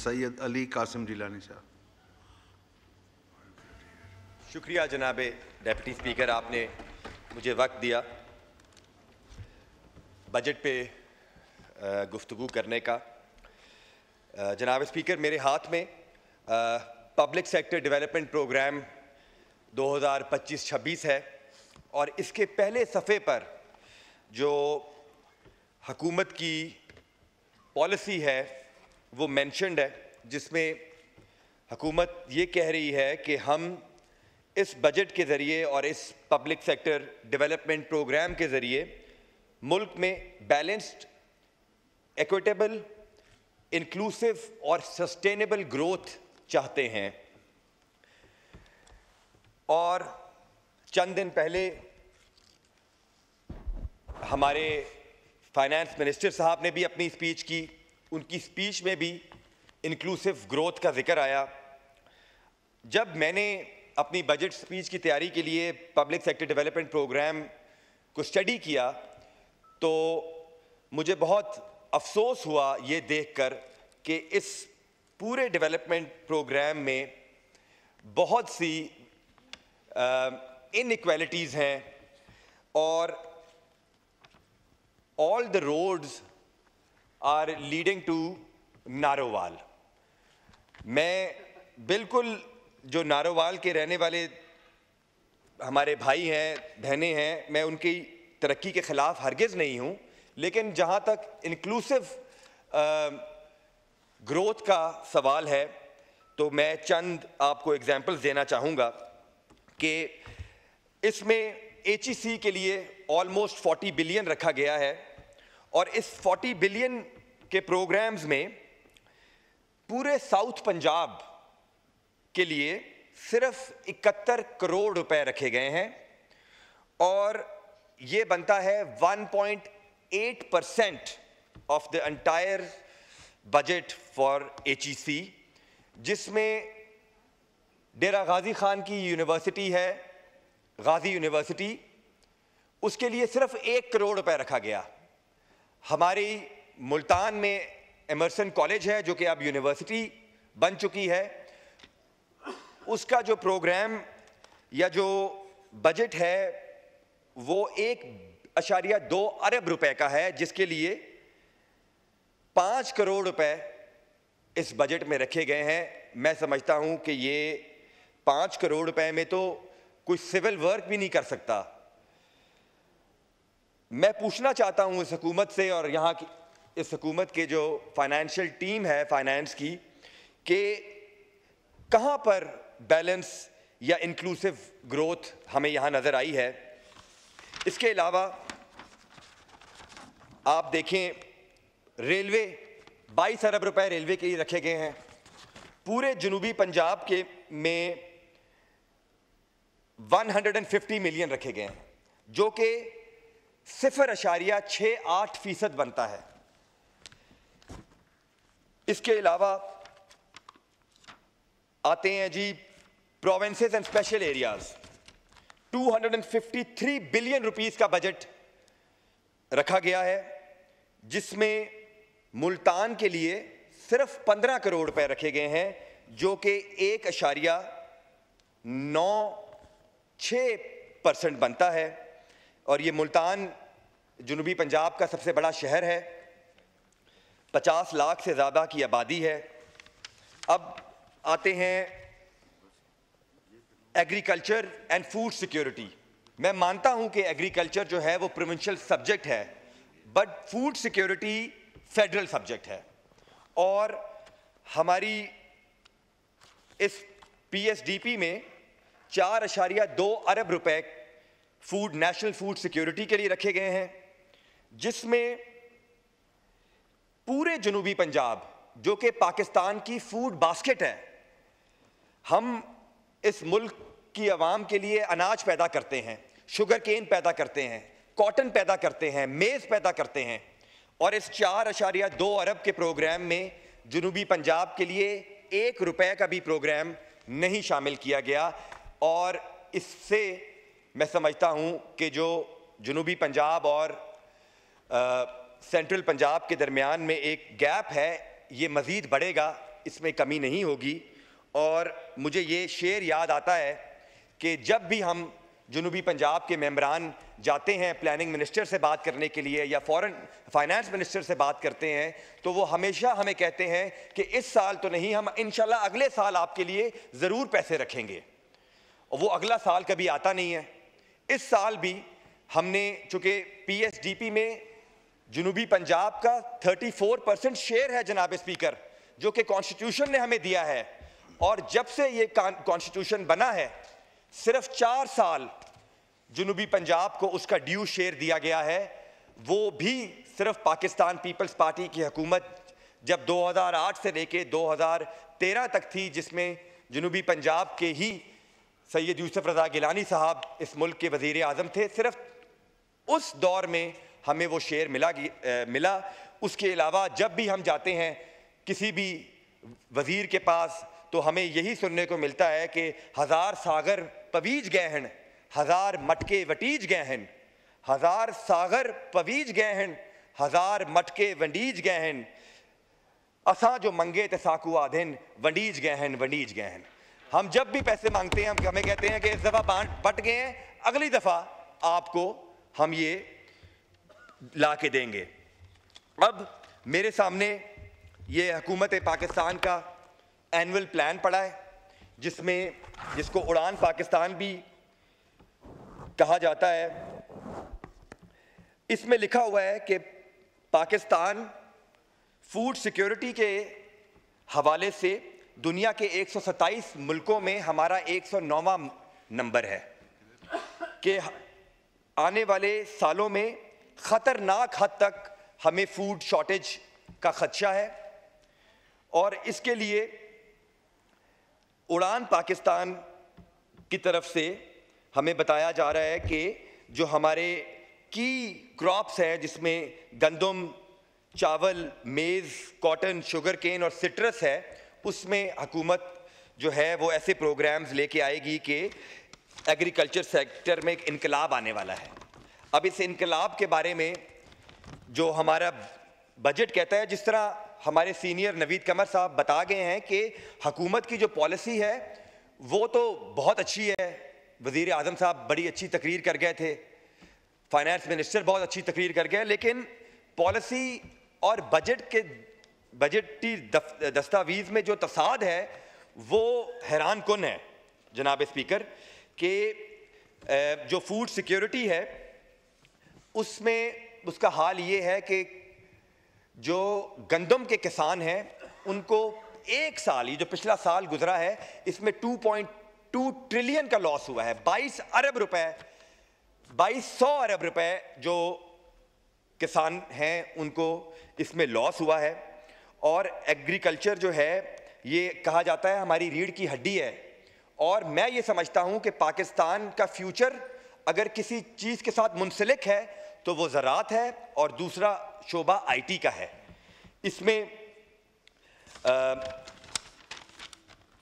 सैयद अली कासिम जिलानी साहब। शुक्रिया जनाब डेप्यूटी स्पीकर, आपने मुझे वक्त दिया बजट पे गुफ्तगू करने का। जनाब स्पीकर, मेरे हाथ में पब्लिक सेक्टर डेवलपमेंट प्रोग्राम 2025-26 है और इसके पहले सफ़े पर जो हुकूमत की पॉलिसी है वो मेंशन्ड है, जिसमें हुकूमत ये कह रही है कि हम इस बजट के ज़रिए और इस पब्लिक सेक्टर डेवलपमेंट प्रोग्राम के ज़रिए मुल्क में बैलेंस्ड, इक्विटेबल, इंक्लूसिव और सस्टेनेबल ग्रोथ चाहते हैं। और चंद दिन पहले हमारे फाइनेंस मिनिस्टर साहब ने भी अपनी स्पीच की, उनकी स्पीच में भी इंक्लूसिव ग्रोथ का जिक्र आया। जब मैंने अपनी बजट स्पीच की तैयारी के लिए पब्लिक सेक्टर डेवलपमेंट प्रोग्राम को स्टडी किया तो मुझे बहुत अफसोस हुआ ये देखकर कि इस पूरे डेवलपमेंट प्रोग्राम में बहुत सी इनइक्वालिटीज़ हैं और all the roads are leading to Narowal. मैं बिल्कुल जो नारोवाल के रहने वाले हमारे भाई हैं, बहनें हैं, मैं उनकी तरक्की के ख़िलाफ़ हरगिज़ नहीं हूँ, लेकिन जहाँ तक इंक्लूसिव ग्रोथ का सवाल है तो मैं चंद आपको एग्जांपल्स देना चाहूँगा कि इसमें HEC के लिए ऑलमोस्ट 40 बिलियन रखा गया है और इस 40 बिलियन के प्रोग्राम्स में पूरे साउथ पंजाब के लिए सिर्फ 71 करोड़ रुपए रखे गए हैं और ये बनता है 1.8% of the entire budget for HEC, जिसमें डेरा गाजी खान की यूनिवर्सिटी है, गाजी यूनिवर्सिटी, उसके लिए सिर्फ 1 करोड़ रुपए रखा गया। हमारी मुल्तान में एमर्सन कॉलेज है जो कि अब यूनिवर्सिटी बन चुकी है, उसका जो प्रोग्राम या जो बजट है वो 1.2 अरब रुपए का है, जिसके लिए 5 करोड़ रुपए इस बजट में रखे गए हैं। मैं समझता हूं कि ये 5 करोड़ रुपए में तो कोई सिविल वर्क भी नहीं कर सकता। मैं पूछना चाहता हूं इस हुकूमत से और यहाँ की इस हुकूमत के जो फाइनेंशियल टीम है फाइनेंस की, कि कहाँ पर बैलेंस या इंक्लूसिव ग्रोथ हमें यहाँ नज़र आई है। इसके अलावा आप देखें, रेलवे 22 अरब रुपए रेलवे के लिए रखे गए हैं। पूरे जनूबी पंजाब के में 150 मिलियन रखे गए हैं, जो कि 0.68% बनता है। इसके अलावा आते हैं जी provinces and special areas. 253 billion rupees का बजट रखा गया है, जिसमें मुल्तान के लिए सिर्फ 15 करोड़ रुपए रखे गए हैं, जो कि 1.96% बनता है। और ये मुल्तान जनूबी पंजाब का सबसे बड़ा शहर है, 50 लाख से ज़्यादा की आबादी है। अब आते हैं एग्रीकल्चर एंड फूड सिक्योरिटी। मैं मानता हूं कि एग्रीकल्चर जो है वो प्रोविंशियल सब्जेक्ट है, but food security federal subject है और हमारी इस PSDP में 4.2 अरब रुपए फूड नेशनल फूड सिक्योरिटी के लिए रखे गए हैं, जिसमें पूरे जनूबी पंजाब जो कि पाकिस्तान की फूड बास्केट है, हम इस मुल्क की आवाम के लिए अनाज पैदा करते हैं, शुगर केन पैदा करते हैं, कॉटन पैदा करते हैं, मेज़ पैदा करते हैं और इस 4.2 अरब के प्रोग्राम में जनूबी पंजाब के लिए 1 रुपए का भी प्रोग्राम नहीं शामिल किया गया। और इससे मैं समझता हूं कि जो जनूबी पंजाब और सेंट्रल पंजाब के दरमियान में एक गैप है, ये मज़ीद बढ़ेगा इसमें कमी नहीं होगी। और मुझे ये शेर याद आता है कि जब भी हम जनूबी पंजाब के मेंबरान जाते हैं प्लानिंग मिनिस्टर से बात करने के लिए या फॉरेन फाइनेंस मिनिस्टर से बात करते हैं, तो वो हमेशा हमें कहते हैं कि इस साल तो नहीं, हम इंशाल्लाह अगले साल आपके लिए ज़रूर पैसे रखेंगे। और वो अगला साल कभी आता नहीं है। इस साल भी हमने, चूँकि PSDP में जनूबी पंजाब का 34% शेयर है जनाब स्पीकर, जो कि कॉन्स्टिट्यूशन ने हमें दिया है। और जब से ये कॉन्स्टिट्यूशन बना है, सिर्फ 4 साल जनूबी पंजाब को उसका ड्यू शेयर दिया गया है। वो भी सिर्फ पाकिस्तान पीपल्स पार्टी की हुकूमत जब 2008 से लेके 2013 तक थी, जिसमें जनूबी पंजाब के ही सैयद यूसुफ रज़ा गिलानी साहब इस मुल्क के वज़ीर आज़म थे, सिर्फ उस दौर में हमें वो शेयर मिला। उसके अलावा जब भी हम जाते हैं किसी भी वज़ीर के पास, तो हमें यही सुनने को मिलता है कि 1000 सागर पवीज गहन, 1000 मटके वटीज गहन, 1000 सागर पवीज गहन, 1000 मटके वंडीज गहन, असा जो मंगे ते साकू आधन वंडीज गहन वंडीज गहन। हम जब भी पैसे मांगते हैं, हम हमें कहते हैं कि इस दफ़ा बट गए हैं, अगली दफ़ा आपको हम ये ला के देंगे। अब मेरे सामने ये हुकूमत पाकिस्तान का एनुअल प्लान पड़ा है, जिसको उड़ान पाकिस्तान भी कहा जाता है। इसमें लिखा हुआ है कि पाकिस्तान फूड सिक्योरिटी के हवाले से दुनिया के 127 मुल्कों में हमारा 109वां नंबर है कि आने वाले सालों में ख़तरनाक हद तक हमें फूड शॉर्टेज का खदशा है। और इसके लिए उड़ान पाकिस्तान की तरफ से हमें बताया जा रहा है कि जो हमारे की क्रॉप्स हैं, जिसमें गंदम, चावल, मेज़, कॉटन, शुगर केन और सिट्रस है, उसमें हुकूमत जो है वो ऐसे प्रोग्राम्स लेके आएगी कि एग्रीकल्चर सेक्टर में एक इनकलाब आने वाला है। अब इस इनकलाब के बारे में जो हमारा बजट कहता है, जिस तरह हमारे सीनियर नवीद कमर साहब बता गए हैं कि हुकूमत की जो पॉलिसी है वो तो बहुत अच्छी है। वज़ीर आज़म साहब बड़ी अच्छी तकरीर कर गए थे, फाइनेंस मिनिस्टर बहुत अच्छी तकरीर कर गए, लेकिन पॉलिसी और बजटी दस्तावेज़ में जो तसाद है वो हैरान कुन है जनाब स्पीकर, कि जो फूड सिक्योरिटी है उसमें उसका हाल ये है कि जो गंदम के किसान हैं उनको एक साल, ये जो पिछला साल गुजरा है, इसमें 2.2 ट्रिलियन का लॉस हुआ है। 22 अरब रुपए, 2200 अरब रुपए जो किसान हैं उनको इसमें लॉस हुआ है। और एग्रीकल्चर जो है ये कहा जाता है हमारी रीढ़ की हड्डी है। और मैं ये समझता हूँ कि पाकिस्तान का फ्यूचर अगर किसी चीज़ के साथ मुंसलिक है तो वो ज़राअत है, और दूसरा शोबा IT का है। इसमें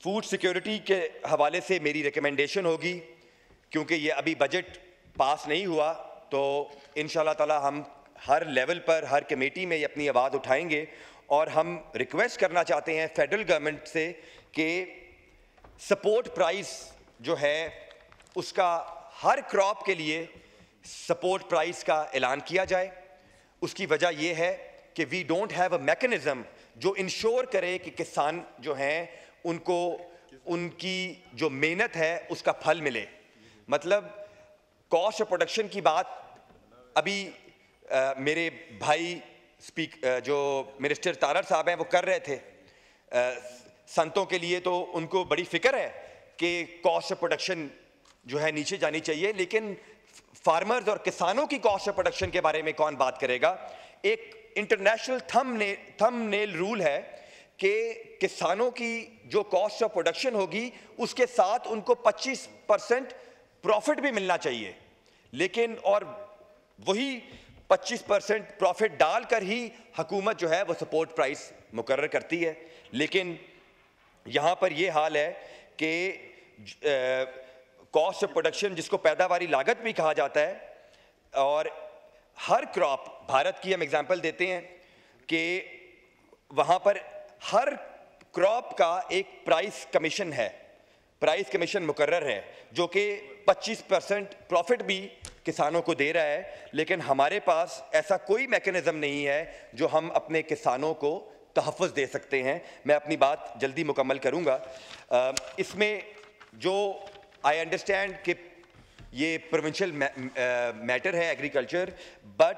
फूड सिक्योरिटी के हवाले से मेरी रिकमेंडेशन होगी, क्योंकि ये अभी बजट पास नहीं हुआ, तो इंशाल्लाह ताला हम हर लेवल पर, हर कमेटी में ये अपनी आवाज़ उठाएंगे। और हम रिक्वेस्ट करना चाहते हैं फेडरल गवर्नमेंट से कि सपोर्ट प्राइस जो है उसका हर क्रॉप के लिए सपोर्ट प्राइस का ऐलान किया जाए। उसकी वजह यह है कि we don't have a mechanism जो इंश्योर करे कि किसान जो हैं उनको उनकी जो मेहनत है उसका फल मिले। मतलब कॉस्ट ऑफ प्रोडक्शन की बात अभी मेरे भाई जो मिनिस्टर तारर साहब हैं वो कर रहे थे। संतों के लिए तो उनको बड़ी फिक्र है कि कॉस्ट ऑफ प्रोडक्शन जो है नीचे जानी चाहिए, लेकिन फार्मर्स और किसानों की कॉस्ट ऑफ प्रोडक्शन के बारे में कौन बात करेगा। एक इंटरनेशनल थंबनेल रूल है कि किसानों की जो कॉस्ट ऑफ प्रोडक्शन होगी उसके साथ उनको 25% प्रॉफिट भी मिलना चाहिए, लेकिन और वही 25% प्रॉफिट डालकर ही हुकूमत जो है वो सपोर्ट प्राइस मुकर्रर करती है। लेकिन यहाँ पर ये हाल है कि कॉस्ट ऑफ प्रोडक्शन, जिसको पैदावारी लागत भी कहा जाता है, और हर क्रॉप, भारत की हम एग्जांपल देते हैं कि वहाँ पर हर क्रॉप का एक प्राइस कमीशन है, प्राइस कमीशन मुकर्रर है जो कि 25% प्रॉफिट भी किसानों को दे रहा है, लेकिन हमारे पास ऐसा कोई मैकेनिज्म नहीं है जो हम अपने किसानों को तहफ़्फ़ुज़ दे सकते हैं। मैं अपनी बात जल्दी मुकम्मल करूँगा। इसमें जो आई अंडरस्टैंड कि ये प्रोविंशियल मैटर है एग्रीकल्चर, बट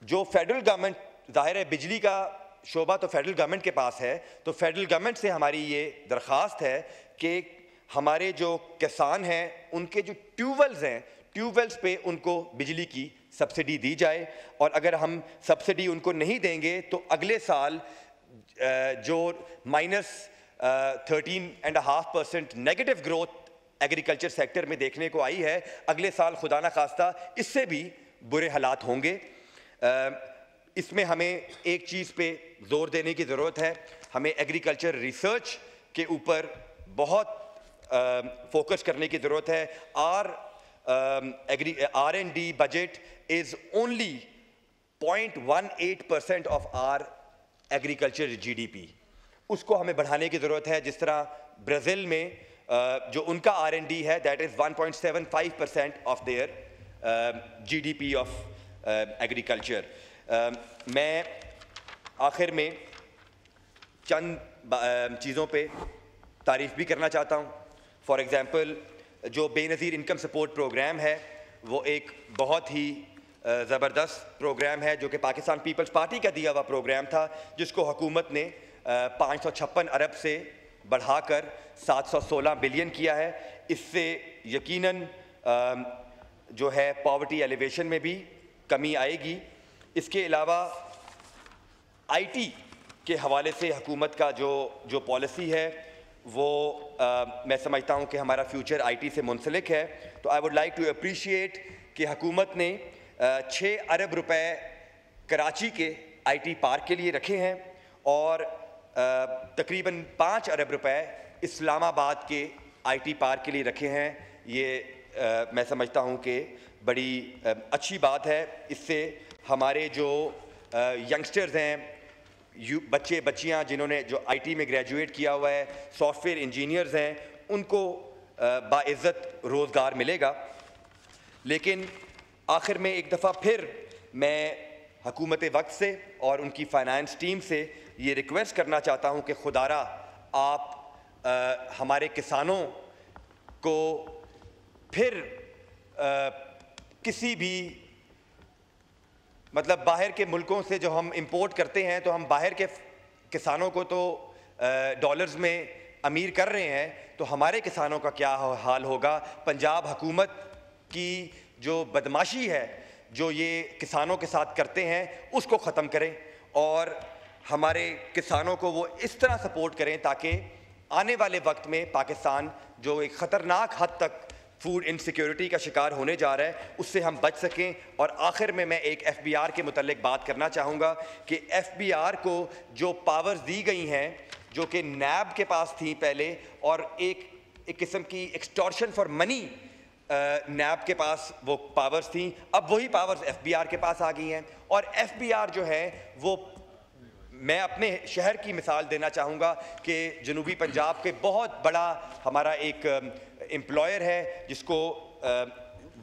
जो फेडरल गवर्नमेंट, ज़ाहिर है बिजली का शोबा तो फेडरल गवर्नमेंट के पास है, तो फेडरल गवर्नमेंट से हमारी ये दरख्वास्त है कि हमारे जो किसान हैं उनके जो ट्यूबवेल्स हैं, ट्यूबवेल्स पे उनको बिजली की सब्सिडी दी जाए, और अगर हम सब्सिडी उनको नहीं देंगे तो अगले साल जो -13.5% नेगेटिव ग्रोथ एग्रीकल्चर सेक्टर में देखने को आई है, अगले साल खुदा न खास्ता इससे भी बुरे हालात होंगे। इसमें हमें एक चीज़ पे जोर देने की ज़रूरत है, हमें एग्रीकल्चर रिसर्च के ऊपर बहुत फोकस करने की ज़रूरत है। R&D budget is only 0.18% of our agriculture GDP, उसको हमें बढ़ाने की ज़रूरत है। जिस तरह ब्राज़ील में जो उनका R&D है that is 1.75% of their GDP of agriculture। मैं आखिर में चंद चीज़ों पे तारीफ़ भी करना चाहता हूँ। फॉर एग्ज़ाम्पल जो बेनज़ीर इनकम सपोर्ट प्रोग्राम है वो एक बहुत ही ज़बरदस्त प्रोग्राम है जो कि पाकिस्तान पीपल्स पार्टी का दिया हुआ प्रोग्राम था, जिसको हुकूमत ने 556 अरब से बढ़ाकर 716 बिलियन किया है। इससे यकीनन जो है पॉवर्टी एलिवेशन में भी कमी आएगी। इसके अलावा आईटी के हवाले से हुकूमत का जो पॉलिसी है वो मैं समझता हूँ कि हमारा फ्यूचर आईटी से मुंसलिक है। तो I would like to appreciate कि हुकूमत ने 6 अरब रुपए कराची के आईटी पार्क के लिए रखे हैं और तकरीबन 5 अरब रुपए इस्लामाबाद के आईटी पार्क के लिए रखे हैं। ये मैं समझता हूँ कि बड़ी अच्छी बात है। इससे हमारे जो यंगस्टर्स हैं, बच्चे बच्चियां जिन्होंने जो आईटी में ग्रेजुएट किया हुआ है, सॉफ्टवेयर इंजीनियर्स हैं, उनको बाइज़्ज़त रोज़गार मिलेगा। लेकिन आखिर में एक दफ़ा फिर मैं हुकूमत वक्त से और उनकी फ़ाइनेंस टीम से ये रिक्वेस्ट करना चाहता हूँ कि खुदारा आप हमारे किसानों को फिर किसी भी मतलब बाहर के मुल्कों से जो हम इंपोर्ट करते हैं, तो हम बाहर के किसानों को तो डॉलर्स में अमीर कर रहे हैं, तो हमारे किसानों का क्या हाल होगा। पंजाब हुकूमत की जो बदमाशी है जो ये किसानों के साथ करते हैं उसको ख़त्म करें और हमारे किसानों को वो इस तरह सपोर्ट करें ताकि आने वाले वक्त में पाकिस्तान जो एक ख़तरनाक हद तक फूड इनसिक्योरिटी का शिकार होने जा रहा है उससे हम बच सकें। और आखिर में मैं एक FBR के मुतल्लिक बात करना चाहूँगा कि FBR को जो पावर्स दी गई हैं जो कि नैब के पास थी पहले, और एक किस्म की एक्सटॉर्शन फॉर मनी नैब के पास वो पावर्स थी, अब वही पावर्स FBR के पास आ गई हैं। और FBR जो है वो, मैं अपने शहर की मिसाल देना चाहूँगा कि जनूबी पंजाब के बहुत बड़ा हमारा एक एम्प्लॉयर है जिसको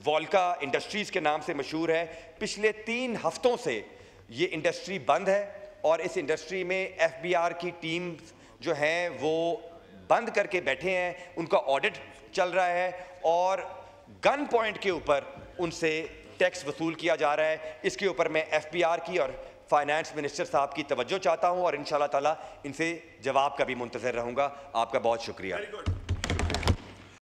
वोल्का इंडस्ट्रीज़ के नाम से मशहूर है। पिछले 3 हफ्तों से ये इंडस्ट्री बंद है और इस इंडस्ट्री में FBR की टीम जो हैं वो बंद करके बैठे हैं, उनका ऑडिट चल रहा है और गन पॉइंट के ऊपर उनसे टैक्स वसूल किया जा रहा है। इसके ऊपर मैं FBR की और फाइनेंस मिनिस्टर साहब की तवज्जो चाहता हूँ और इंशाल्लाह ताला इनसे जवाब का भी मुंतज़िर रहूँगा। आपका बहुत शुक्रिया।